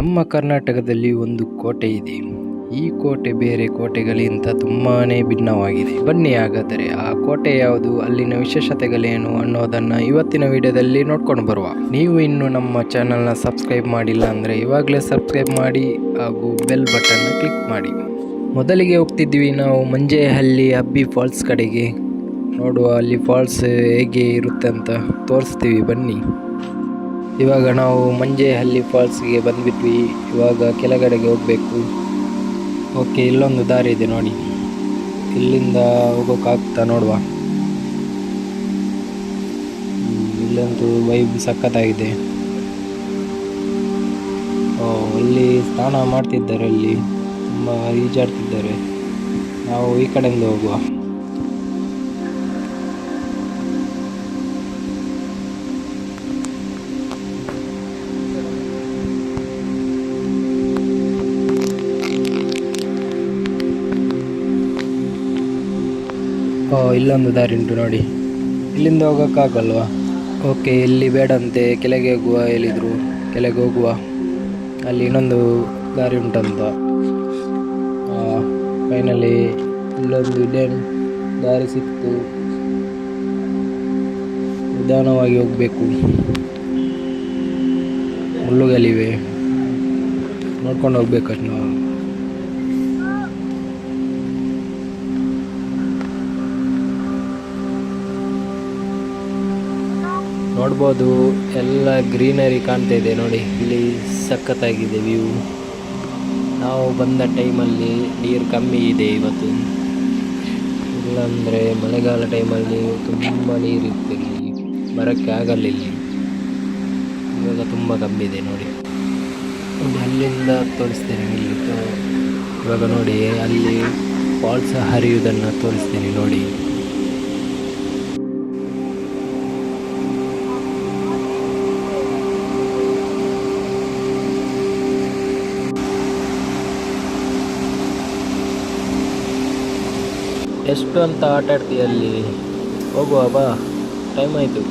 ನಮ್ಮ ಕರ್ನಾಟಕದಲ್ಲಿ ಒಂದು ಕೋಟೆ ಇದೆ. ಈ ಕೋಟೆ ಬೇರೆ ಕೋಟೆಗಳಿಗಿಂತ ತುಂಬಾ ಭಿನ್ನವಾಗಿದೆ. ಬನ್ನಿ ಹಾಗಾದರೆ ಆ ಕೋಟೆ ಯಾವುದು, ಅಲ್ಲಿನ ವಿಶೇಷತೆಗಳೇನು ಅನ್ನೋದನ್ನು ಇವತ್ತಿನ ವಿಡಿಯೋದಲ್ಲಿ ನೋಡ್ಕೊಂಡು ಬರುವ. ನೀವು ಇನ್ನು ನಮ್ಮ ಚಾನಲ್ನ ಸಬ್ಸ್ಕ್ರೈಬ್ ಮಾಡಿಲ್ಲ ಅಂದರೆ ಇವಾಗಲೇ ಸಬ್ಸ್ಕ್ರೈಬ್ ಮಾಡಿ ಹಾಗೂ ಬೆಲ್ ಬಟನ್ನ ಕ್ಲಿಕ್ ಮಾಡಿ. ಮೊದಲಿಗೆ ಹೋಗ್ತಿದ್ವಿ ನಾವು ಮಂಜೇಹಳ್ಳಿ ಅಬ್ಬಿ ಫಾಲ್ಸ್ ಕಡೆಗೆ. ನೋಡುವ ಅಲ್ಲಿ ಫಾಲ್ಸ್ ಹೇಗೆ ಇರುತ್ತೆ ಅಂತ ತೋರಿಸ್ತೀವಿ ಬನ್ನಿ. ಇವಾಗ ನಾವು ಮಂಜೇಹಳ್ಳಿ ಫಾಲ್ಸ್ಗೆ ಬಂದ್ಬಿಟ್ವಿ. ಇವಾಗ ಕೆಳಗಡೆಗೆ ಹೋಗಬೇಕು. ಓಕೆ, ಇಲ್ಲೊಂದು ದಾರಿ ಇದೆ ನೋಡಿ, ಇಲ್ಲಿಂದ ಹೋಗೋಕ್ಕಾಗ್ತಾ ನೋಡುವ. ಇಲ್ಲಂತೂ ವೈಬ್ ಸಖತ್ತಾಗಿದೆ. ಅಲ್ಲಿ ಸ್ನಾನ ಮಾಡ್ತಿದ್ದಾರೆ, ಅಲ್ಲಿ ತುಂಬ ಈಜಾಡ್ತಿದ್ದಾರೆ. ನಾವು ಈ ಕಡೆಯಿಂದ ಹೋಗುವ. ಇಲ್ಲೊಂದು ದಾರಿ ಉಂಟು ನೋಡಿ, ಇಲ್ಲಿಂದ ಹೋಗೋಕ್ಕಾಗಲ್ವಾ? ಓಕೆ, ಇಲ್ಲಿ ಬೇಡಂತೆ, ಕೆಳಗೆ ಹೋಗುವ ಹೇಳಿದರು. ಕೆಳಗೆ ಹೋಗುವ, ಅಲ್ಲಿ ಇನ್ನೊಂದು ದಾರಿ ಉಂಟಂತ. ಫೈನಲಿ ಇಲ್ಲೊಂದು ದಾರಿ ಸಿಕ್ತು. ನಿಧಾನವಾಗಿ ಹೋಗಬೇಕು, ಮುಳ್ಳುಗಳಿವೆ, ನೋಡ್ಕೊಂಡು ಹೋಗ್ಬೇಕಷ್ಟು ನಾವು. ನೋಡ್ಬೋದು, ಎಲ್ಲ ಗ್ರೀನರಿ ಕಾಣ್ತಾ ಇದೆ ನೋಡಿ, ಇಲ್ಲಿ ಸಖತ್ತಾಗಿದೆ ವ್ಯೂ. ನಾವು ಬಂದ ಟೈಮಲ್ಲಿ ನೀರು ಕಮ್ಮಿ ಇದೆ ಇವತ್ತು, ಇಲ್ಲಾಂದರೆ ಮಳೆಗಾಲ ಟೈಮಲ್ಲಿ ತುಂಬ ನೀರಿರುತ್ತೆ, ಇಲ್ಲಿ ಬರೋಕ್ಕೆ ಆಗಲ್ಲ. ಇಲ್ಲಿ ಇವಾಗ ತುಂಬ ಕಮ್ಮಿ ಇದೆ ನೋಡಿ. ಅಲ್ಲಿಂದ ತೋರಿಸ್ತೇನೆ ಇಲ್ಲಿ. ಇವಾಗ ನೋಡಿ, ಅಲ್ಲಿ ಫಾಲ್ಸ್ ಹರಿಯುವುದನ್ನು ತೋರಿಸ್ತೇನೆ ನೋಡಿ. ಎಷ್ಟು ಅಂತ ಆಟ ಆಡ್ತೀಯ ಅಲ್ಲಿ? ಹೋಗುವ ಬಾ, ಟೈಮ್ ಆಯಿತು.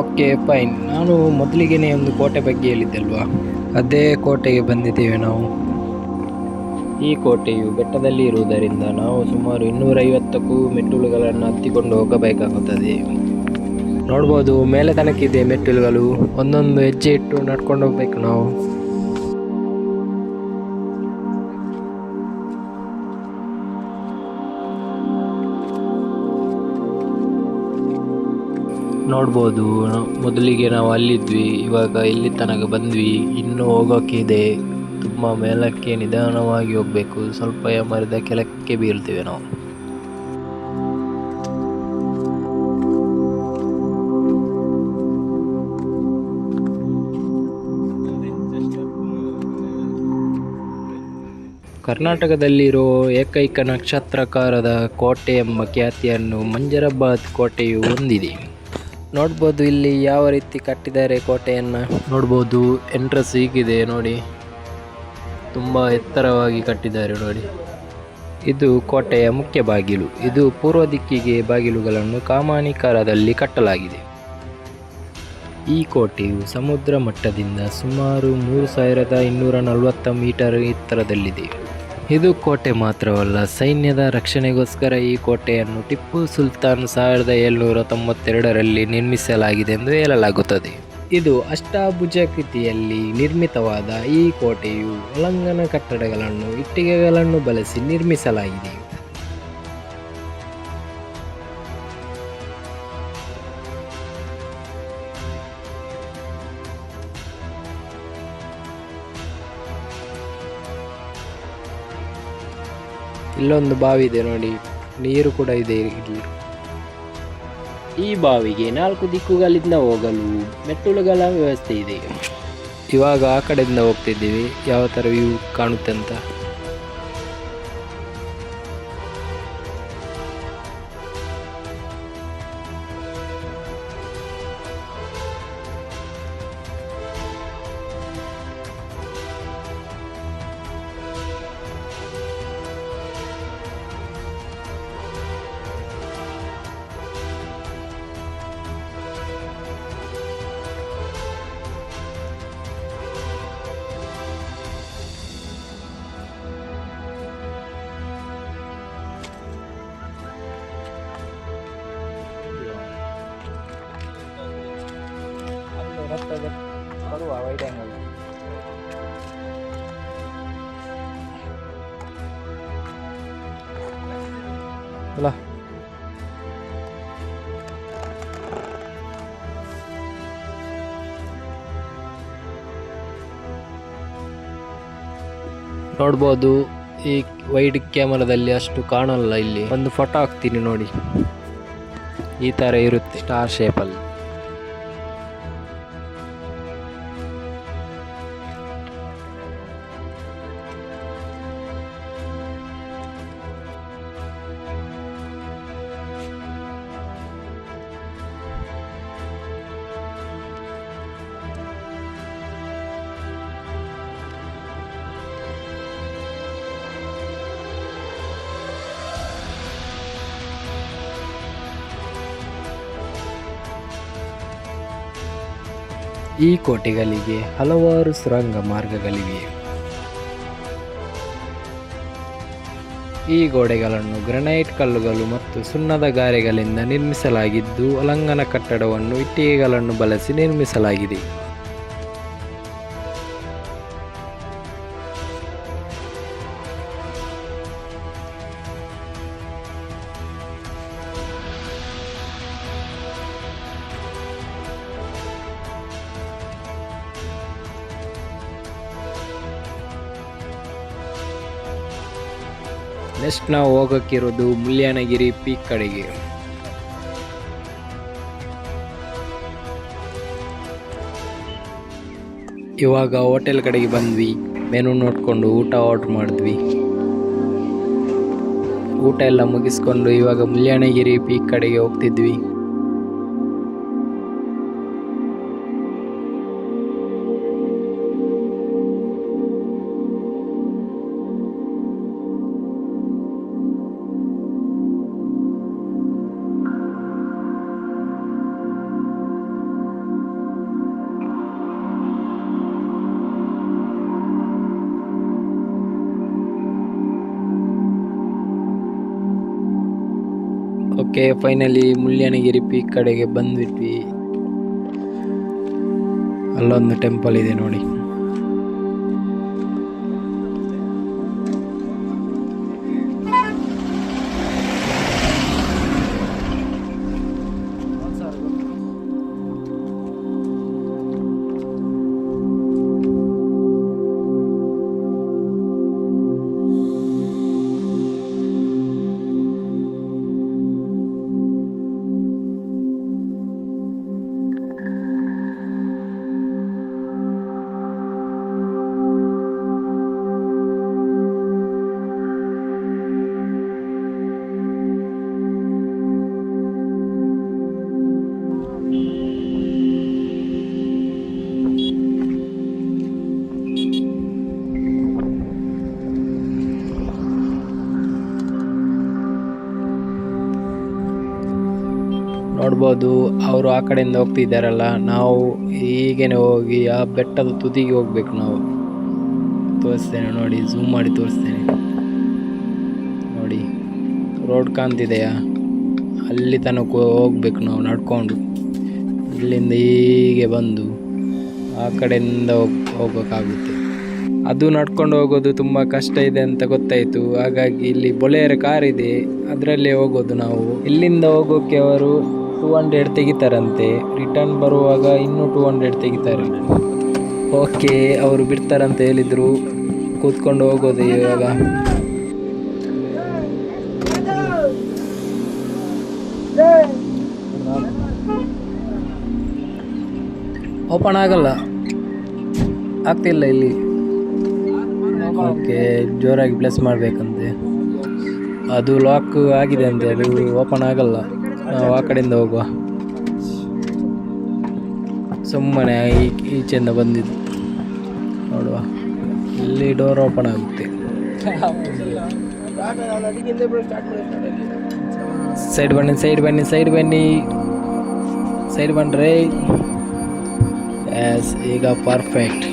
Okay fine. ನಾನು ಮೊದಲಿಗೆ ಒಂದು ಕೋಟೆ ಬಗ್ಗೆ ಹೇಳಿದ್ದಲ್ವಾ, ಅದೇ ಕೋಟೆಗೆ ಬಂದಿದ್ದೇವೆ ನಾವು. ಈ ಕೋಟೆಯು ಬೆಟ್ಟದಲ್ಲಿ ಇರುವುದರಿಂದ ನಾವು ಸುಮಾರು 250ಕ್ಕೂ ಮೆಟ್ಟಿಲುಗಳನ್ನು ಹತ್ತಿಕೊಂಡು ಹೋಗಬೇಕಾಗುತ್ತದೆ. ನೋಡ್ಬೋದು, ಮೇಲೆ ತನಕಿದೆ ಮೆಟ್ಟಿಲುಗಳು. ಒಂದೊಂದು ಹೆಜ್ಜೆ ಇಟ್ಟು ನಡ್ಕೊಂಡು ಹೋಗ್ಬೇಕು ನಾವು. ನೋಡ್ಬೋದು, ಮೊದಲಿಗೆ ನಾವು ಅಲ್ಲಿದ್ವಿ, ಇವಾಗ ಇಲ್ಲಿ ತನಕ ಬಂದ್ವಿ. ಇನ್ನೂ ಹೋಗೋಕ್ಕಿದೆ, ತುಂಬ ಮೇಲಕ್ಕೆ ನಿಧಾನವಾಗಿ ಹೋಗಬೇಕು. ಸ್ವಲ್ಪ ಮರದ ಕೆಳಕ್ಕೆ ಬೀಳ್ತೇವೆ ನಾವು. ಕರ್ನಾಟಕದಲ್ಲಿರೋ ಏಕೈಕ ನಕ್ಷತ್ರಾಕಾರದ ಕೋಟೆ ಎಂಬ ಖ್ಯಾತಿಯನ್ನು ಮಂಜರಾಬಾದ್ ಕೋಟೆಯು ಹೊಂದಿದೆ. ನೋಡ್ಬೋದು ಇಲ್ಲಿ ಯಾವ ರೀತಿ ಕಟ್ಟಿದ್ದಾರೆ ಕೋಟೆಯನ್ನು. ನೋಡ್ಬೋದು, ಎಂಟ್ರೆನ್ಸ್ ಹೀಗಿದೆ ನೋಡಿ, ತುಂಬ ಎತ್ತರವಾಗಿ ಕಟ್ಟಿದ್ದಾರೆ ನೋಡಿ. ಇದು ಕೋಟೆಯ ಮುಖ್ಯ ಬಾಗಿಲು. ಇದು ಪೂರ್ವ ದಿಕ್ಕಿಗೆ ಬಾಗಿಲುಗಳನ್ನು ಕಮಾನಿಕಾರದಲ್ಲಿ ಕಟ್ಟಲಾಗಿದೆ. ಈ ಕೋಟೆಯು ಸಮುದ್ರ ಮಟ್ಟದಿಂದ ಸುಮಾರು 3240 ಮೀಟರ್ ಎತ್ತರದಲ್ಲಿದೆ. ಇದು ಕೋಟೆ ಮಾತ್ರವಲ್ಲ, ಸೈನ್ಯದ ರಕ್ಷಣೆಗೋಸ್ಕರ ಈ ಕೋಟೆಯನ್ನು ಟಿಪ್ಪು ಸುಲ್ತಾನ್ 1792ರಲ್ಲಿ ನಿರ್ಮಿಸಲಾಗಿದೆ ಎಂದು ಹೇಳಲಾಗುತ್ತದೆ. ಇದು ಅಷ್ಟಾಭುಜಾಕೃತಿಯಲ್ಲಿ ನಿರ್ಮಿತವಾದ ಈ ಕೋಟೆಯು ಒಳಾಂಗಣ ಕಟ್ಟಡಗಳನ್ನು ಇಟ್ಟಿಗೆಗಳನ್ನು ಬಳಸಿ ನಿರ್ಮಿಸಲಾಗಿದೆ. ಇಲ್ಲೊಂದು ಬಾವಿ ಇದೆ ನೋಡಿ, ನೀರು ಕೂಡ ಇದೆ ಇಲ್ಲಿ. ಈ ಬಾವಿಗೆ 4 ದಿಕ್ಕುಗಳಿಂದ ಹೋಗಲು ಮೆಟ್ಟಿಲುಗಳ ವ್ಯವಸ್ಥೆ ಇದೆ. ಇವಾಗ ಆ ಕಡೆಯಿಂದ ಹೋಗ್ತಿದ್ದೀವಿ, ಯಾವ ಥರ ವ್ಯೂ ಕಾಣುತ್ತೆ ಅಂತ. ಬರುವ ವೈಟ್ ಆಂಗಲ್ ಅಲ್ಲ. ನೋಡ್ಬೋದು, ಈ ವೈಡ್ ಕ್ಯಾಮರಾದಲ್ಲಿ ಅಷ್ಟು ಕಾಣಲ್ಲ. ಇಲ್ಲಿ ಒಂದು ಫೋಟೋ ಹಾಕ್ತೀನಿ ನೋಡಿ, ಈ ಥರ ಇರುತ್ತೆ ಸ್ಟಾರ್ ಶೇಪಲ್ಲಿ. ಈ ಕೋಟೆಗಳಿಗೆ ಹಲವಾರು ಸುರಂಗ ಮಾರ್ಗಗಳಿವೆ. ಈ ಗೋಡೆಗಳನ್ನು ಗ್ರನೈಟ್ ಕಲ್ಲುಗಳು ಮತ್ತು ಸುಣ್ಣದ ಗಾರೆಗಳಿಂದ ನಿರ್ಮಿಸಲಾಗಿದ್ದು, ಒಳಾಂಗಣ ಕಟ್ಟಡವನ್ನು ಇಟ್ಟಿಗೆಗಳನ್ನು ಬಳಸಿ ನಿರ್ಮಿಸಲಾಗಿದೆ. ನೆಕ್ಸ್ಟ್ ನಾವು ಹೋಗೋಕ್ಕಿರೋದು ಮುಳ್ಳಯ್ಯನಗಿರಿ ಪೀಕ್ ಕಡೆಗೆ. ಇವಾಗ ಹೋಟೆಲ್ ಕಡೆಗೆ ಬಂದ್ವಿ, ಮೆನು ನೋಡಿಕೊಂಡು ಊಟ ಆರ್ಡ್ರ್ ಮಾಡಿದ್ವಿ. ಊಟ ಎಲ್ಲ ಮುಗಿಸ್ಕೊಂಡು ಇವಾಗ ಮುಳ್ಳಯ್ಯನಗಿರಿ ಪೀಕ್ ಕಡೆಗೆ ಹೋಗ್ತಿದ್ವಿ. ಓಕೆ, ಫೈನಲಿ ಮುಳ್ಳಯ್ಯನಗಿರಿ ಪೀಕ್ ಕಡೆಗೆ ಬಂದ್ಬಿಟ್ವಿ. ಅಲ್ಲೊಂದು ಟೆಂಪಲ್ ಇದೆ ನೋಡಿ. ನೋಡ್ಬೋದು, ಅವರು ಆ ಕಡೆಯಿಂದ ಹೋಗ್ತಿದ್ದಾರಲ್ಲ, ನಾವು ಹೀಗೇನೆ ಹೋಗಿ ಆ ಬೆಟ್ಟದ ತುದಿಗೆ ಹೋಗ್ಬೇಕು. ನಾವು ತೋರಿಸ್ತೇನೆ ನೋಡಿ, ಝೂಮ್ ಮಾಡಿ ತೋರಿಸ್ತೇನೆ ನೋಡಿ. ರೋಡ್ ಕಾಣ್ತಿದೆಯಾ? ಅಲ್ಲಿ ತನಕ ಹೋಗ್ಬೇಕು ನಾವು ನಡ್ಕೊಂಡು. ಇಲ್ಲಿಂದ ಹೀಗೆ ಬಂದು ಆ ಕಡೆಯಿಂದ ಹೋಗೋಕ್ಕಾಗುತ್ತೆ. ಅದು ನಡ್ಕೊಂಡು ಹೋಗೋದು ತುಂಬ ಕಷ್ಟ ಇದೆ ಅಂತ ಗೊತ್ತಾಯಿತು. ಹಾಗಾಗಿ ಇಲ್ಲಿ ಬೊಲೇರೋ ಕಾರ್ ಇದೆ, ಅದರಲ್ಲೇ ಹೋಗೋದು ನಾವು. ಇಲ್ಲಿಂದ ಹೋಗೋಕ್ಕೆ ಅವರು 200 ತೆಗಿತಾರಂತೆ, ರಿಟರ್ನ್ ಬರುವಾಗ ಇನ್ನೂ 200 ತೆಗಿತಾರೆ. ಓಕೆ, ಅವರು ಬಿಡ್ತಾರಂತ ಹೇಳಿದರು, ಕೂತ್ಕೊಂಡು ಹೋಗೋದು ಇವಾಗ. ಓಪನ್ ಆಗಲ್ಲ. ಆಗ್ತಿಲ್ಲ ಇಲ್ಲಿ. ಓಕೆ, ಜೋರಾಗಿ ಪ್ಲೇಸ್ ಮಾಡಬೇಕಂತೆ. ಅದು ಲಾಕ್ ಆಗಿದೆ ಅಂತೆ, ಅದು ಓಪನ್ ಆಗಲ್ಲ. ನಾವು ಆ ಕಡೆಯಿಂದ ಹೋಗುವ. ಸುಮ್ಮನೆ ಈಚೆಯಿಂದ ಬಂದಿದ್ದು ನೋಡುವ. ಇಲ್ಲಿ ಡೋರ್ ಓಪನ್ ಆಗುತ್ತೆ. ಸೈಡ್ ಬನ್ನಿ, ಸೈಡ್ ಬನ್ನಿ, ಸೈಡ್ ಬನ್ನಿ, ಸೈಡ್ ಬನ್ರಿ. ಎಸ್, ಈಗ ಪರ್ಫೆಕ್ಟ್.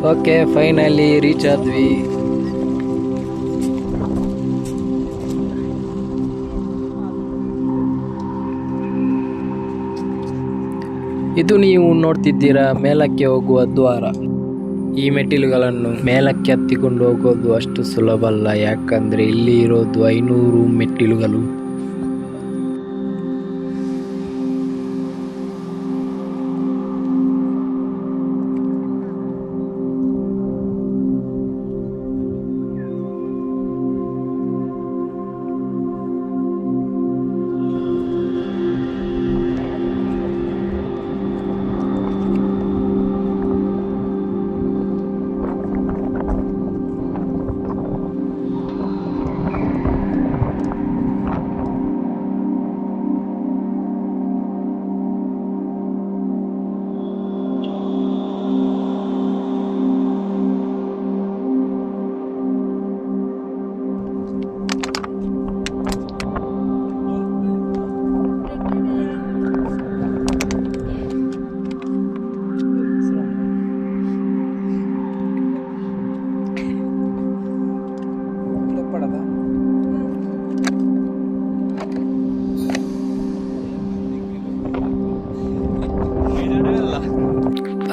ಓಕೆ, ಫೈನಲಿ ರೀಚ್ ಆದ್ವಿ. ಇದು ನೀವು ನೋಡ್ತಿದ್ದೀರಾ ಮೇಲಕ್ಕೆ ಹೋಗುವ ದ್ವಾರ. ಈ ಮೆಟ್ಟಿಲುಗಳನ್ನು ಮೇಲಕ್ಕೆ ಹತ್ತಿಕೊಂಡು ಹೋಗೋದು ಅಷ್ಟು ಸುಲಭ ಅಲ್ಲ, ಯಾಕಂದ್ರೆ ಇಲ್ಲಿ ಇರೋದು 500 ಮೆಟ್ಟಿಲುಗಳು.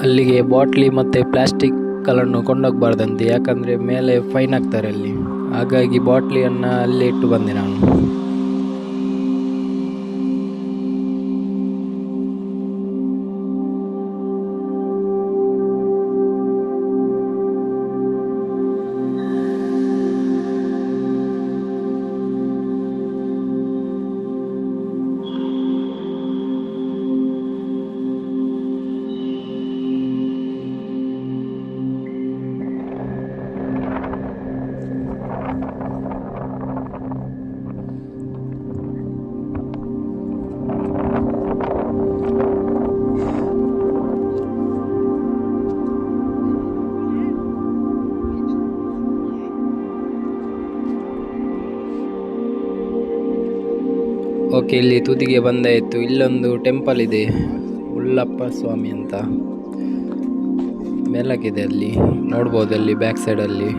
ಅಲ್ಲಿಗೆ ಬಾಟ್ಲಿ ಮತ್ತು ಪ್ಲಾಸ್ಟಿಕ್ಗಳನ್ನು ಕೊಂಡೋಗಬಾರ್ದಂತೆ, ಯಾಕಂದರೆ ಮೇಲೆ ಫೈನ್ ಹಾಕ್ತಾರೆ ಅಲ್ಲಿ. ಹಾಗಾಗಿ ಬಾಟ್ಲಿಯನ್ನು ಅಲ್ಲೇ ಇಟ್ಟು ಬಂದೆ ನಾನು. ಓಕೆ, ಇಲ್ಲಿ ತುದಿಗೆ ಬಂದಾಯಿತು. ಇಲ್ಲೊಂದು ಟೆಂಪಲ್ ಇದೆ, ಉಳ್ಳಪ್ಪ ಸ್ವಾಮಿ ಅಂತ ಮೇಲಕ್ಕಿದೆ, ಅಲ್ಲಿ ನೋಡ್ಬೋದು. ಅಲ್ಲಿ ಬ್ಯಾಕ್ ಸೈಡಲ್ಲಿ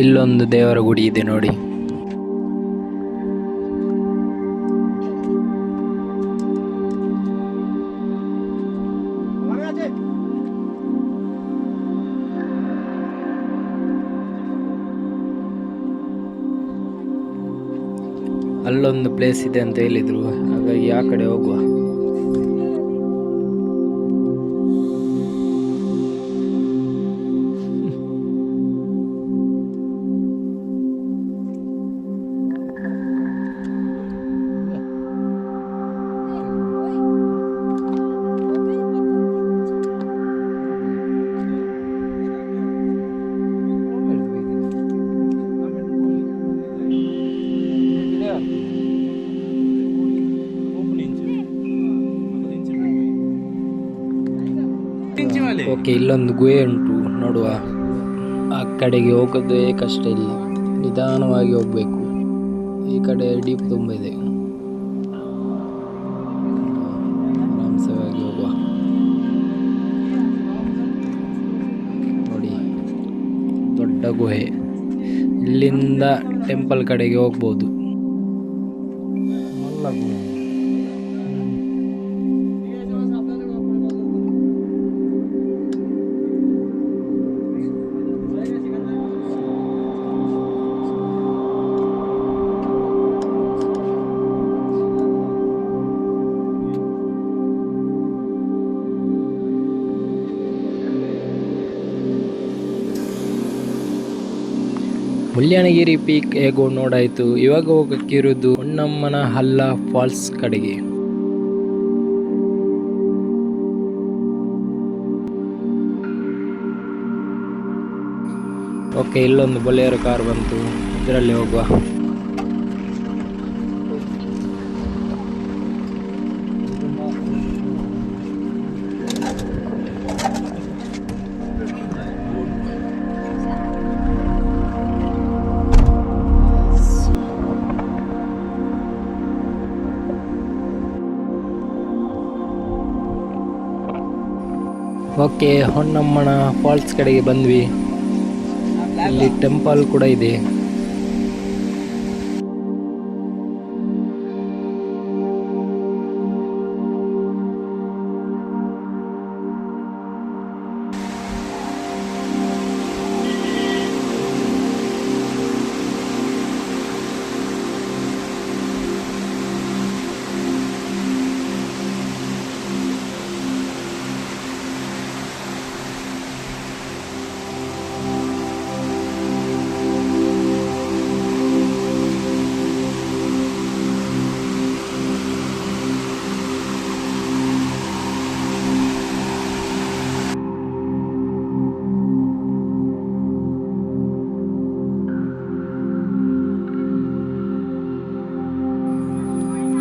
ಇಲ್ಲೊಂದು ದೇವರ ಗುಡಿ ಇದೆ ನೋಡಿ. ಅಲ್ಲೊಂದು ಪ್ಲೇಸ್ ಇದೆ ಅಂತ ಹೇಳಿದ್ರು, ಹಾಗಾಗಿ ಆ ಕಡೆ ಹೋಗುವ. ಓಕೆ, ಇಲ್ಲೊಂದು ಗುಹೆ ಉಂಟು ನೋಡುವ. ಆ ಕಡೆಗೆ ಹೋಗೋದೇ ಕಷ್ಟ ಇಲ್ಲ, ನಿಧಾನವಾಗಿ ಹೋಗ್ಬೇಕು. ಈ ಕಡೆ ಡೀಪ್ ತುಂಬ ಇದೆ. ಗುಹೆ. ಇಲ್ಲಿಂದ ಟೆಂಪಲ್ ಕಡೆಗೆ ಹೋಗ್ಬೋದು. ಮುಳ್ಳಯ್ಯನಗಿರಿ ಪೀಕ್ ಹೇಗೋ ನೋಡಾಯ್ತು. ಇವಾಗ ಹೋಗಕ್ಕಿರೋದು ಹೊನ್ನಮ್ಮನ ಹಳ್ಳ ಫಾಲ್ಸ್ ಕಡೆಗೆ. ಓಕೆ, ಇಲ್ಲೊಂದು ಬೊಲೆರೋ ಕಾರ್ ಬಂತು, ಇದರಲ್ಲಿ ಹೋಗುವ. ಓಕೆ, ಹೊನ್ನಮ್ಮನ ಫಾಲ್ಸ್ ಕಡೆಗೆ ಬಂದ್ವಿ. ಇಲ್ಲಿ ಟೆಂಪಲ್ ಕೂಡ ಇದೆ.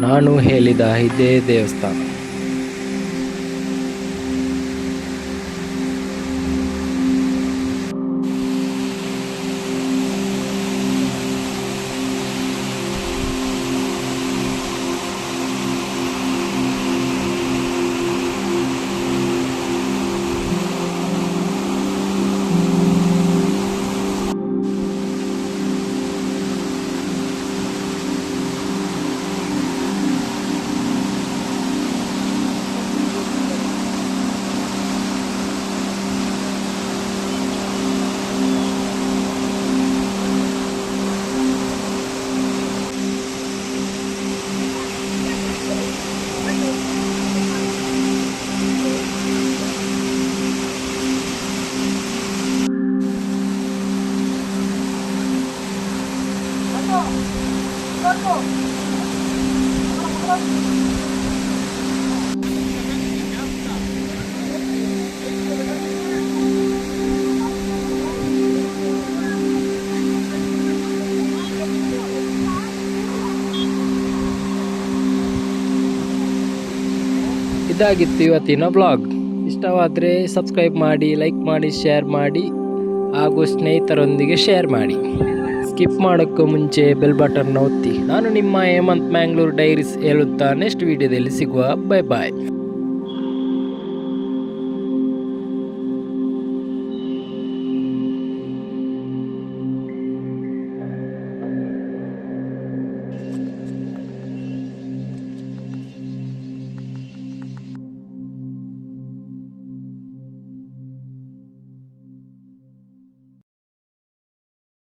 ನಾನು ಹೇಳಿದ ಇದೇ ದೇವಸ್ಥಾನ. ಇದಾಗಿತ್ತು ಇವತ್ತಿನ ಬ್ಲಾಗ್. ಇಷ್ಟವಾದರೆ ಸಬ್ಸ್ಕ್ರೈಬ್ ಮಾಡಿ, ಲೈಕ್ ಮಾಡಿ, ಶೇರ್ ಮಾಡಿ ಹಾಗೂ ಸ್ನೇಹಿತರೊಂದಿಗೆ ಶೇರ್ ಮಾಡಿ. ಸ್ಕಿಪ್ ಮಾಡೋಕ್ಕೂ ಮುಂಚೆ ಬೆಲ್ ಬಟನ್ನ ಒತ್ತಿ. ನಾನು ನಿಮ್ಮ ಹೇಮಂತ್ ಮ್ಯಾಂಗ್ಳೂರ್ ಡೈರೀಸ್ ಹೇಳುತ್ತಾ ನೆಕ್ಸ್ಟ್ ವಿಡಿಯೋದಲ್ಲಿ ಸಿಗುವ. ಬೈ ಬಾಯ್.